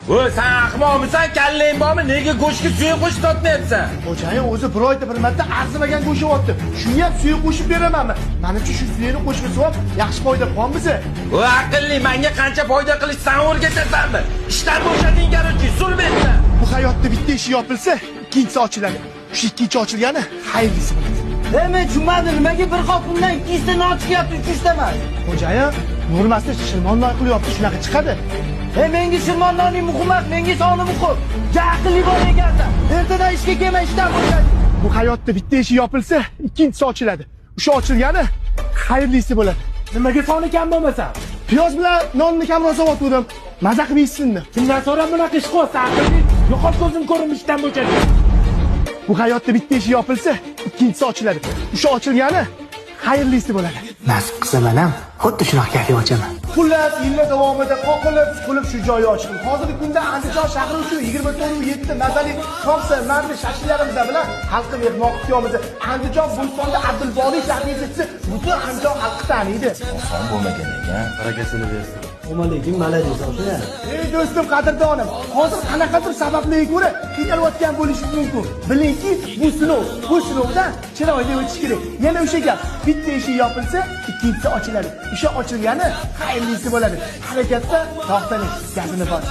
Voy, sen ahmoqmisan, kallang bormi? Nega go'shtga suyak qo'shib sotmayapsan? Xo'jayin o'zi bir oyda bir marta arzimagan go'sht yeyapti. Shuni ham suyak qo'shib beramanmi? Menimcha shu suyakni qo'shib olsam yaxshi foyda qilyapmiz. Voy, aqlli, menga qancha foyda qilish sen o'rgatasanmi? Ishdan bo'shading garchi, sulbetda. Bu hayotda bitta ish yopilsa, ikkinchisi ochiladi. Shu ikkinchi ochilgani xayrlisi bo'ladi. Men tushunmadim, nimaga bir qop undan ikkita non chiqyapti, uchta emas. Xo'jayin, normalda shirmon loy qilyapti, shunaqa chiqadi. Menga shirmon nonning muhim emas, menga soni muhim. Jaqli bor ekanda. Ertadan ishga kelmay ishdan bo'shadi. Bu hayotda bitta ish yopilsa, ikkinchisi ochiladi. O'sha ochilgani xayrlisi bo'ladi. Nimaga soni kam bo'lmasa? Piyoz bilan nonni kamroq sotgandim. Maza qilib yeysinmi? Kimdan so'rab bunaqa ish qilyapsan? Aqlli, yo'qot ko'zim ko'rinishdan bo'shadi. Bu hayotda bitta ish yopilsa, ikkinchisi ochiladi. O'sha ochilgani xayrlisi bo'ladi. Nasib qilsa men ham xuddi shunaqa kafe ochaman. Xullas, yillar davomida qoqilib, qilib shu joyni ochdim. Hozirgi kunda Andijon shahri uchun 24/7 mazali somsa, mardi shashlarimiz bilan xalqqa mehmon kutamiz. Andijon Bo'stonda Abdulboriy shahrisisi butun Andijon xalqi taniydi. Oson bo'lmagan ekan. Barakasini bersin. Omalekim, malades o'sha. Ey do'stim, qadrdonim, hozir qanaqadir sabablarga ko'ra qiynalib bo'lishi mumkin. Bilingki, bu sinov, bu sinovdan chiroyli o'tish kerak. Yana o'sha gap, bitta ish yopilsa, ikkinchisi ochiladi. O'sha ochilgani xayrlisi bo'ladi. Harakatda to'xtaning, gazini bor.